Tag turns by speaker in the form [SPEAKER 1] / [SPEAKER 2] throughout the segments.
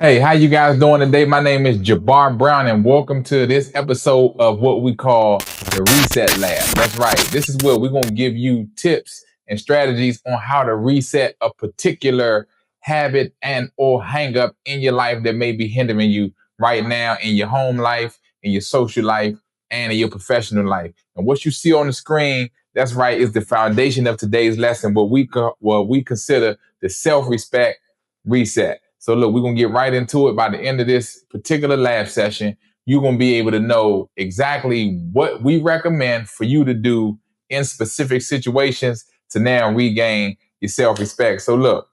[SPEAKER 1] Hey, how you guys doing today? My name is Jabbar Brown, and welcome to this episode of what we call the Reset Lab. That's right. This is where we're going to give you tips and strategies on how to reset a particular habit and or hang up in your life that may be hindering you right now in your home life, in your social life, and in your professional life. And what you see on the screen, that's right, is the foundation of today's lesson, what we consider the self-respect reset. So look, we're going to get right into it. By the end of this particular lab session, you're going to be able to know exactly what we recommend for you to do in specific situations to now regain your self-respect. So look,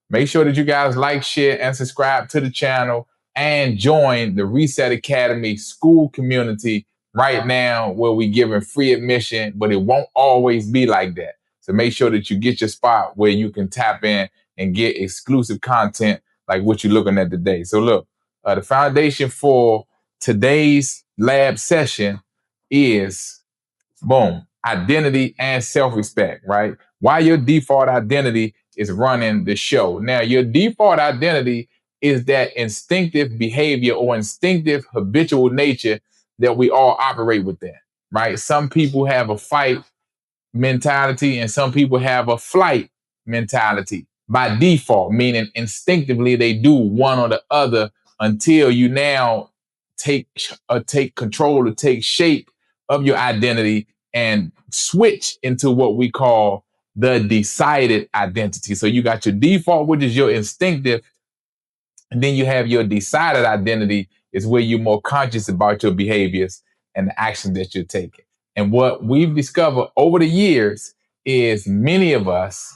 [SPEAKER 1] make sure that you guys like, share, and subscribe to the channel and join the Reset Academy school community right now where we're giving free admission, but it won't always be like that. So make sure that you get your spot where you can tap in and get exclusive content like what you're looking at today. So look, the foundation for today's lab session is, boom, identity and self-respect, right? Why your default identity is running the show. Now, your default identity is that instinctive behavior or instinctive habitual nature that we all operate within, right? Some people have a fight mentality and some people have a flight mentality by default, meaning instinctively they do one or the other until you now take control or take shape of your identity and switch into what we call the decided identity. So you got your default, which is your instinctive, and then you have your decided identity is where you're more conscious about your behaviors and the action that you're taking. And what we've discovered over the years is many of us,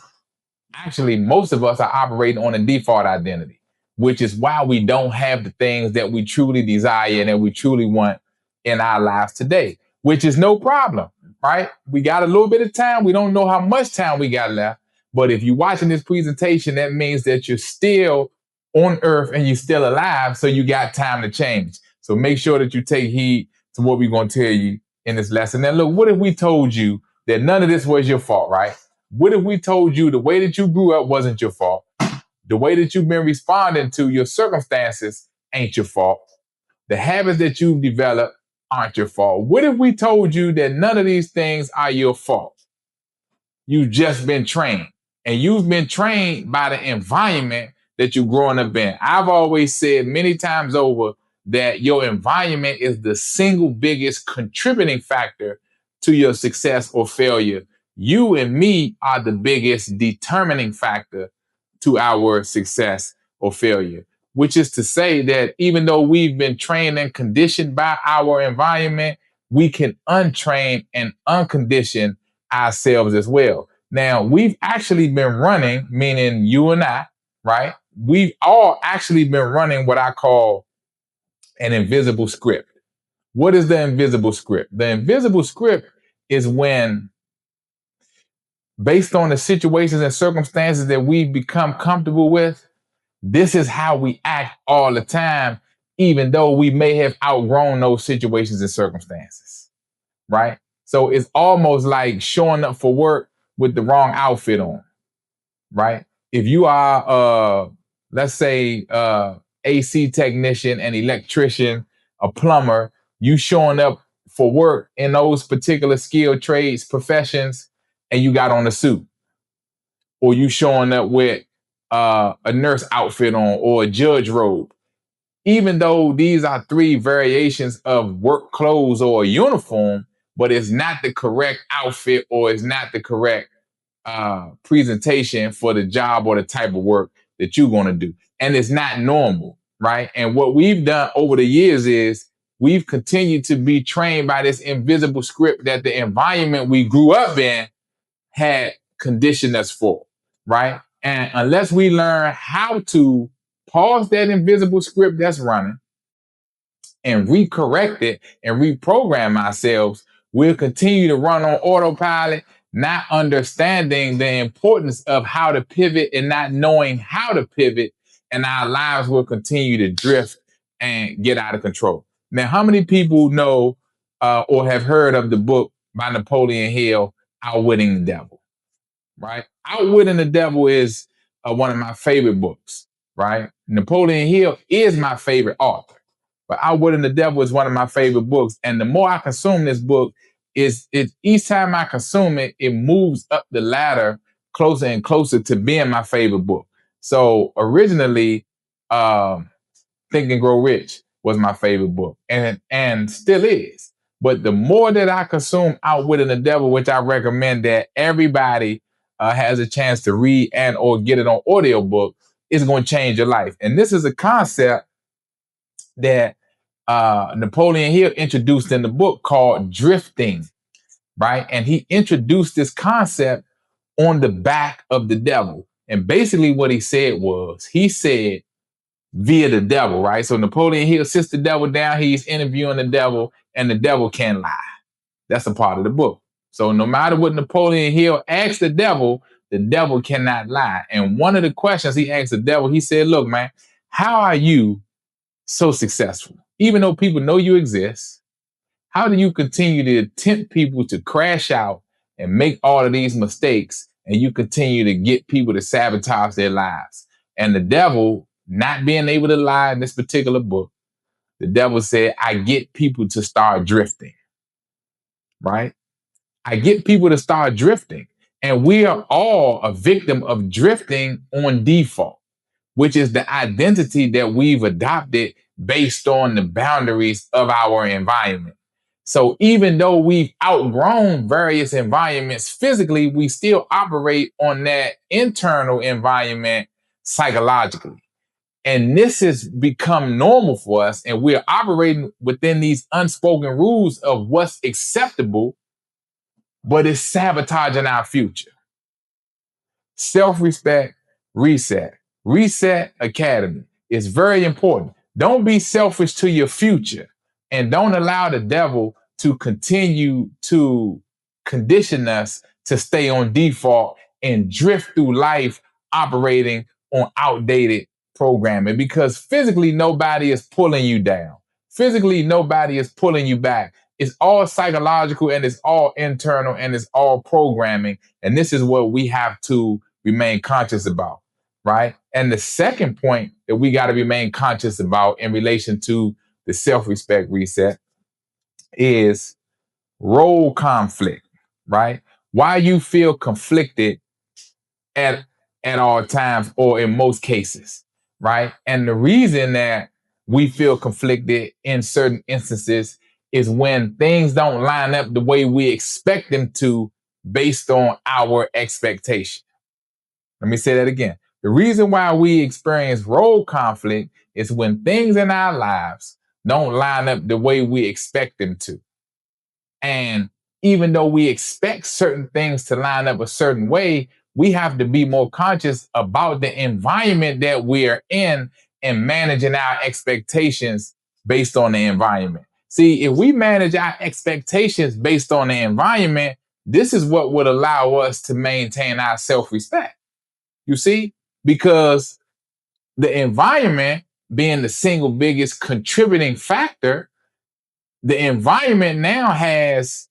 [SPEAKER 1] actually most of us, are operating on a default identity, which is why we don't have the things that we truly desire and that we truly want in our lives today, which is no problem, right? We got a little bit of time. We don't know how much time we got left. But if you're watching this presentation, that means that you're still on earth and you're still alive. So you got time to change. So make sure that you take heed to what we're going to tell you in this lesson. Now, look, what if we told you that none of this was your fault, right? What if we told you the way that you grew up wasn't your fault? The way that you've been responding to your circumstances ain't your fault. The habits that you've developed aren't your fault. What if we told you that none of these things are your fault? You've just been trained, and you've been trained by the environment that you're growing up in. I've always said many times over that your environment is the single biggest contributing factor to your success or failure. You and me are the biggest determining factor to our success or failure, which is to say that even though we've been trained and conditioned by our environment, we can untrain and uncondition ourselves as well. Now, we've actually been running, meaning you and I, right? We've all actually been running what I call an invisible script. What is the invisible script? The invisible script is when, based on the situations and circumstances that we've become comfortable with, this is how we act all the time, even though we may have outgrown those situations and circumstances, right? So it's almost like showing up for work with the wrong outfit on, right? If you are, let's say, AC technician, an electrician, a plumber, you showing up for work in those particular skilled trades, professions, and you got on a suit, or you showing up with a nurse outfit on or a judge robe. Even though these are three variations of work clothes or a uniform, but it's not the correct outfit or it's not the correct presentation for the job or the type of work that you're going to do. And it's not normal, right? And what we've done over the years is we've continued to be trained by this invisible script that the environment we grew up in had conditioned us for, right? And unless we learn how to pause that invisible script that's running and recorrect it and reprogram ourselves, we'll continue to run on autopilot, not understanding the importance of how to pivot and not knowing how to pivot, and our lives will continue to drift and get out of control. Now, how many people know or have heard of the book by Napoleon Hill, Outwitting the Devil? Right? Outwitting the Devil is one of my favorite books. right? Napoleon Hill is my favorite author, but Outwitting the Devil is one of my favorite books. And the more I consume this book, is it each time I consume it, it moves up the ladder closer and closer to being my favorite book. So originally, Think and Grow Rich was my favorite book, and still is. But the more that I consume Outwitting the Devil, which I recommend that everybody has a chance to read and or get it on audiobook, it's going to change your life. And this is a concept that Napoleon Hill introduced in the book called drifting, right? And he introduced this concept on the back of the devil. And basically what he said was, he said, via the devil, right? So Napoleon Hill sits the devil down, he's interviewing the devil, and the devil can't lie. That's a part of the book. So no matter what Napoleon Hill asks the devil cannot lie. And one of the questions he asked the devil, he said, look, man, how are you so successful? Even though people know you exist, how do you continue to tempt people to crash out and make all of these mistakes, and you continue to get people to sabotage their lives? And the devil, not being able to lie in this particular book, the devil said, I get people to start drifting, right? I get people to start drifting. And we are all a victim of drifting on default, which is the identity that we've adopted based on the boundaries of our environment. So even though we've outgrown various environments physically, we still operate on that internal environment psychologically. And this has become normal for us, and we're operating within these unspoken rules of what's acceptable, but it's sabotaging our future. Self-respect, reset. Reset Academy is very important. Don't be selfish to your future, and don't allow the devil to continue to condition us to stay on default and drift through life operating on outdated programming, because physically nobody is pulling you down. Physically nobody is pulling you back. It's all psychological, and it's all internal, and it's all programming. And this is what we have to remain conscious about, right? And the second point that we got to remain conscious about in relation to the self-respect reset is role conflict, right? Why you feel conflicted at all times, or in most cases, right? And the reason that we feel conflicted in certain instances is when things don't line up the way we expect them to based on our expectation. Let me say that again. The reason why we experience role conflict is when things in our lives don't line up the way we expect them to. And even though we expect certain things to line up a certain way, we have to be more conscious about the environment that we are in and managing our expectations based on the environment. See, if we manage our expectations based on the environment, this is what would allow us to maintain our self-respect. You see, because the environment being the single biggest contributing factor, the environment now has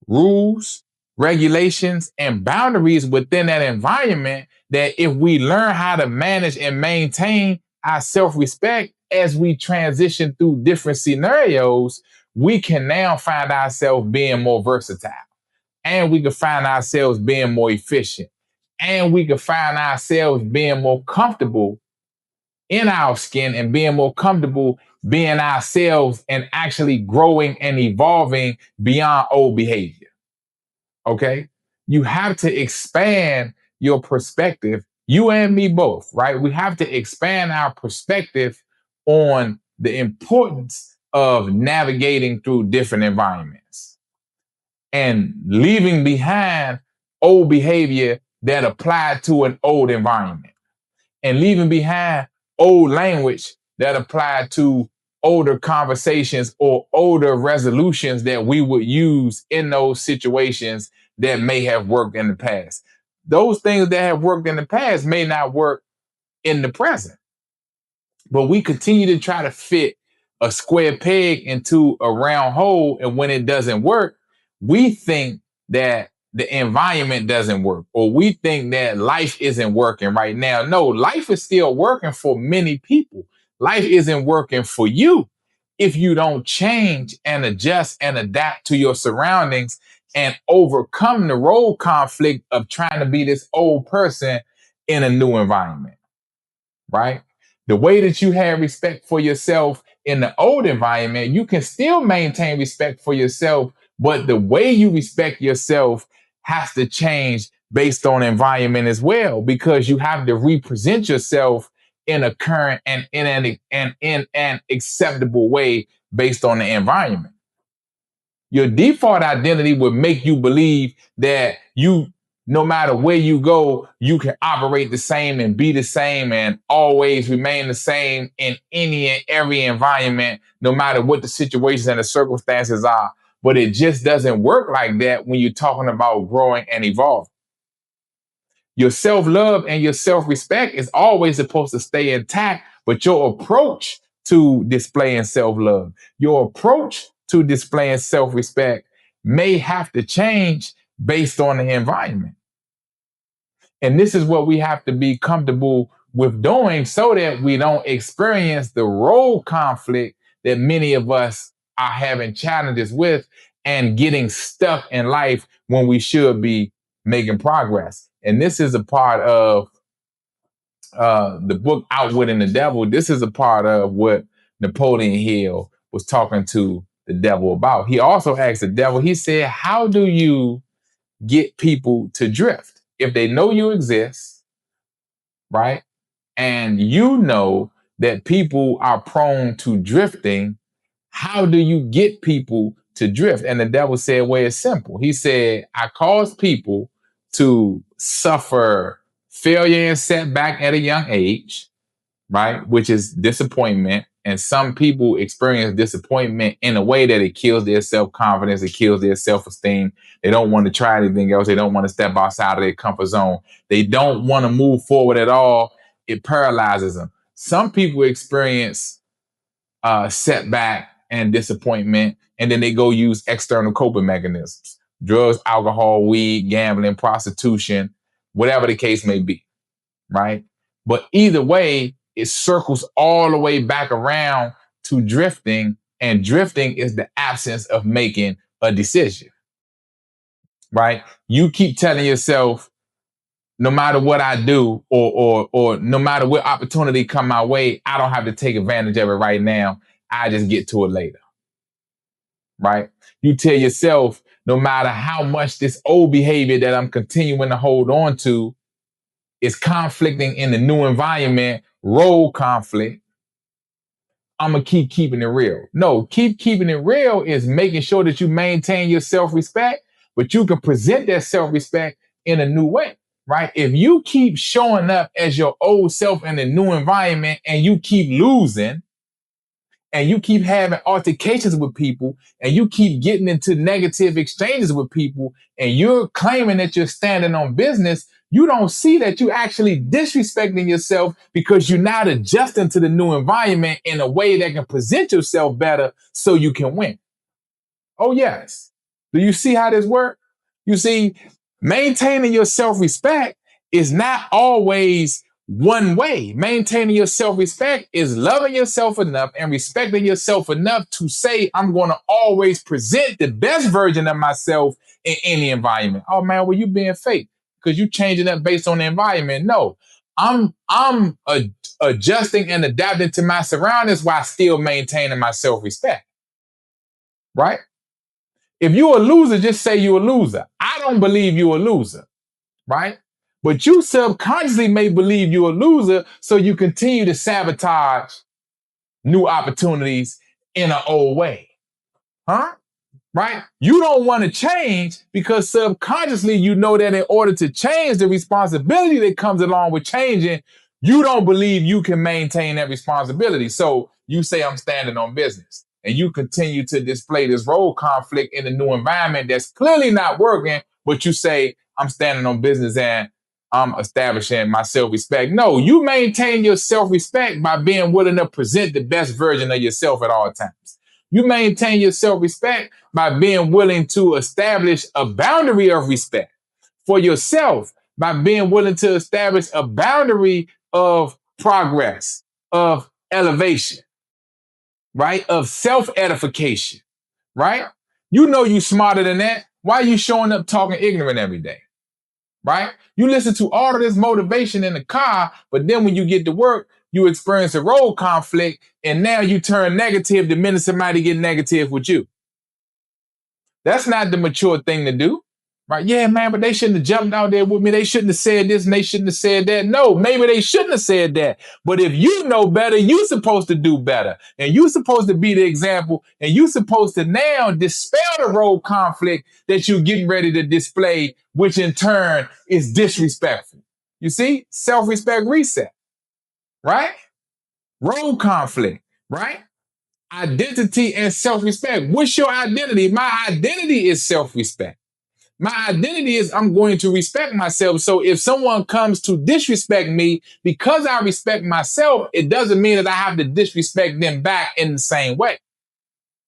[SPEAKER 1] rules, regulations, and boundaries within that environment that if we learn how to manage and maintain our self-respect as we transition through different scenarios, we can now find ourselves being more versatile, and we can find ourselves being more efficient, and we can find ourselves being more comfortable in our skin and being more comfortable being ourselves and actually growing and evolving beyond old behavior. Okay? You have to expand your perspective, you and me both, right? We have to expand our perspective on the importance of navigating through different environments and leaving behind old behavior that applied to an old environment, and leaving behind old language that applied to older conversations or older resolutions that we would use in those situations that may have worked in the past. Those things that have worked in the past may not work in the present, but we continue to try to fit a square peg into a round hole. And when it doesn't work, we think that the environment doesn't work, or we think that life isn't working right now. No, life is still working for many people. Life isn't working for you if you don't change and adjust and adapt to your surroundings and overcome the role conflict of trying to be this old person in a new environment, right? The way that you have respect for yourself in the old environment, you can still maintain respect for yourself, but the way you respect yourself has to change based on environment as well, because you have to represent yourself in a current and in an acceptable way based on the environment. Your default identity would make you believe that no matter where you go, you can operate the same and be the same and always remain the same in any and every environment, no matter what the situations and the circumstances are. But it just doesn't work like that when you're talking about growing and evolving. Your self-love and your self-respect is always supposed to stay intact, but your approach to displaying self-love, your approach to displaying self-respect may have to change based on the environment. And this is what we have to be comfortable with doing so that we don't experience the role conflict that many of us are having challenges with and getting stuck in life when we should be making progress. And this is a part of the book Outwitting the Devil. This is a part of what Napoleon Hill was talking to the devil about. He also asked the devil, he said, how do you get people to drift? If they know you exist, right? And you know that people are prone to drifting, how do you get people to drift? And the devil said, well, it's simple. He said, I cause people to suffer failure and setback at a young age, right? Which is disappointment. And some people experience disappointment in a way that it kills their self-confidence, it kills their self-esteem. They don't want to try anything else. They don't want to step outside of their comfort zone. They don't want to move forward at all. It paralyzes them. Some people experience setback and disappointment, and then they go use external coping mechanisms: drugs, alcohol, weed, gambling, prostitution, whatever the case may be, right? But either way, it circles all the way back around to drifting, and drifting is the absence of making a decision, right? You keep telling yourself, no matter what I do, or no matter what opportunity come my way, I don't have to take advantage of it right now. I just get to it later, right? You tell yourself, no matter how much this old behavior that I'm continuing to hold on to is conflicting in the new environment, role conflict, I'm going to keep keeping it real. No, keep keeping it real is making sure that you maintain your self-respect, but you can present that self-respect in a new way, right? If you keep showing up as your old self in a new environment and you keep losing, and you keep having altercations with people, and you keep getting into negative exchanges with people, and you're claiming that you're standing on business, you don't see that you're actually disrespecting yourself because you're not adjusting to the new environment in a way that can present yourself better so you can win. Oh, yes. Do you see how this works? You see, maintaining your self-respect is not always one way. Maintaining your self-respect is loving yourself enough and respecting yourself enough to say, I'm going to always present the best version of myself in any environment. Oh man, well, you being fake because you changing up based on the environment. No, I'm adjusting and adapting to my surroundings while still maintaining my self-respect. Right? If you're a loser, just say you're a loser. I don't believe you're a loser. Right? But you subconsciously may believe you're a loser, so you continue to sabotage new opportunities in an old way. Huh? Right? You don't want to change because subconsciously you know that in order to change, the responsibility that comes along with changing, you don't believe you can maintain that responsibility. So you say, I'm standing on business. And you continue to display this role conflict in a new environment that's clearly not working, but you say, I'm standing on business and I'm establishing my self-respect. No, you maintain your self-respect by being willing to present the best version of yourself at all times. You maintain your self-respect by being willing to establish a boundary of respect for yourself, by being willing to establish a boundary of progress, of elevation, right? Of self-edification, right? You know you smarter than that. Why are you showing up talking ignorant every day? Right? You listen to all of this motivation in the car, but then when you get to work, you experience a role conflict, and now you turn negative the minute somebody get negative with you. That's not the mature thing to do. Right? Yeah, man, but they shouldn't have jumped out there with me. They shouldn't have said this and they shouldn't have said that. No, maybe they shouldn't have said that. But if you know better, you're supposed to do better. And you're supposed to be the example. And you're supposed to now dispel the role conflict that you're getting ready to display, which in turn is disrespectful. You see? Self-respect reset. Right? Role conflict. Right? Identity and self-respect. What's your identity? My identity is self-respect. My identity is I'm going to respect myself. So if someone comes to disrespect me because I respect myself, it doesn't mean that I have to disrespect them back in the same way.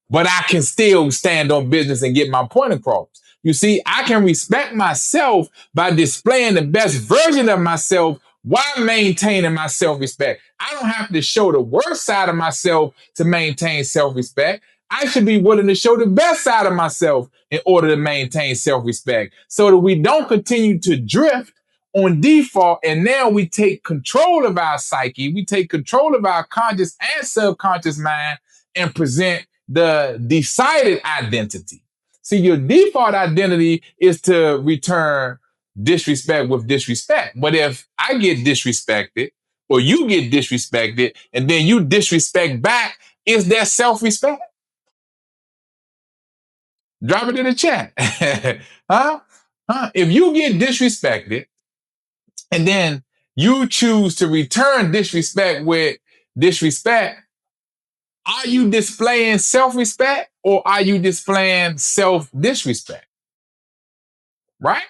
[SPEAKER 1] But I can still stand on business and get my point across. You see, I can respect myself by displaying the best version of myself while maintaining my self-respect. I don't have to show the worst side of myself to maintain self-respect. I should be willing to show the best side of myself in order to maintain self-respect so that we don't continue to drift on default. And now we take control of our psyche. We take control of our conscious and subconscious mind and present the decided identity. See, your default identity is to return disrespect with disrespect. But if I get disrespected or you get disrespected and then you disrespect back, is that self-respect? Drop it in the chat. Huh? If you get disrespected and then you choose to return disrespect with disrespect, are you displaying self-respect or are you displaying self-disrespect? Right?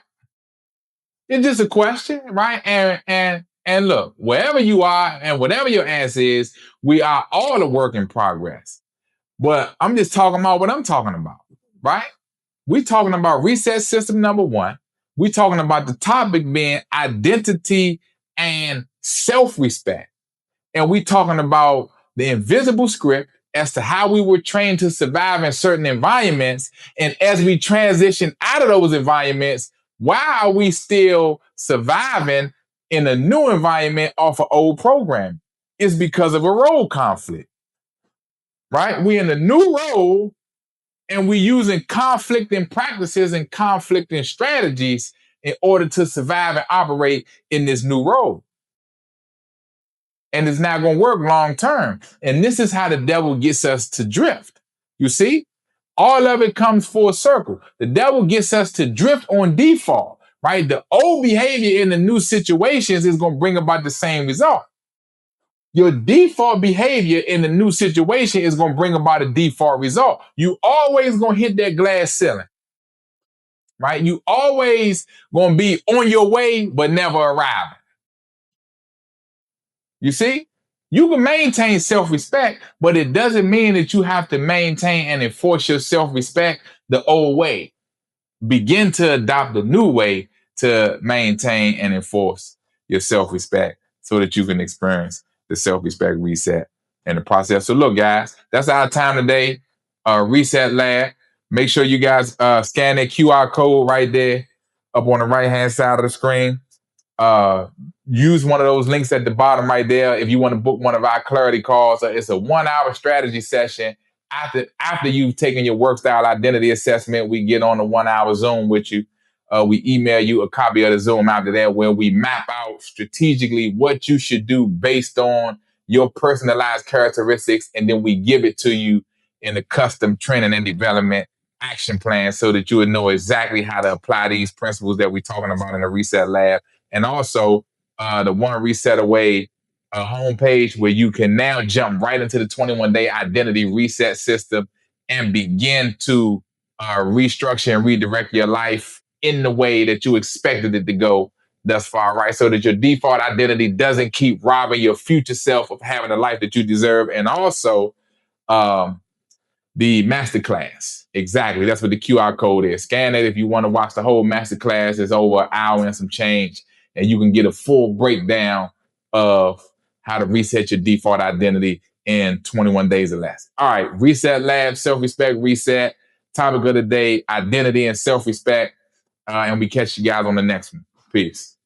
[SPEAKER 1] It's just a question, right? And look, wherever you are and whatever your answer is, we are all a work in progress. But I'm just talking about what I'm talking about, right? We're talking about reset system number one. We're talking about the topic being identity and self-respect. And we're talking about the invisible script as to how we were trained to survive in certain environments. And as we transition out of those environments, why are we still surviving in a new environment off of old programming? It's because of a role conflict, right? We're in a new role and we're using conflicting practices and conflicting strategies in order to survive and operate in this new role. And it's not going to work long term. And this is how the devil gets us to drift. You see, all of it comes full circle. The devil gets us to drift on default, right? The old behavior in the new situations is going to bring about the same result. Your default behavior in the new situation is going to bring about a default result. You always going to hit that glass ceiling, right? You always going to be on your way, but never arriving. You see, you can maintain self-respect, but it doesn't mean that you have to maintain and enforce your self-respect the old way. Begin to adopt a new way to maintain and enforce your self-respect so that you can experience the self-respect reset in the process. So look, guys, that's our time today. Reset Lab. Make sure you guys scan that QR code right there up on the right-hand side of the screen. Use one of those links at the bottom right there if you want to book one of our clarity calls. It's a 1-hour strategy session. After you've taken your work style identity assessment, we get on a 1-hour Zoom with you. We email you a copy of the Zoom after that, where we map out strategically what you should do based on your personalized characteristics, and then we give it to you in a custom training and development action plan so that you would know exactly how to apply these principles that we're talking about in the Reset Lab. And also the One Reset Away homepage, where you can now jump right into the 21-day identity reset system and begin to restructure and redirect your life in the way that you expected it to go thus far, right? So that your default identity doesn't keep robbing your future self of having the life that you deserve. And also, the masterclass. Exactly. That's what the QR code is. Scan it if you want to watch the whole masterclass. It's over an hour and some change, and you can get a full breakdown of how to reset your default identity in 21 days or less. All right, Reset Lab, self-respect, reset. Topic of the day, identity and self-respect. And we catch you guys on the next one. Peace.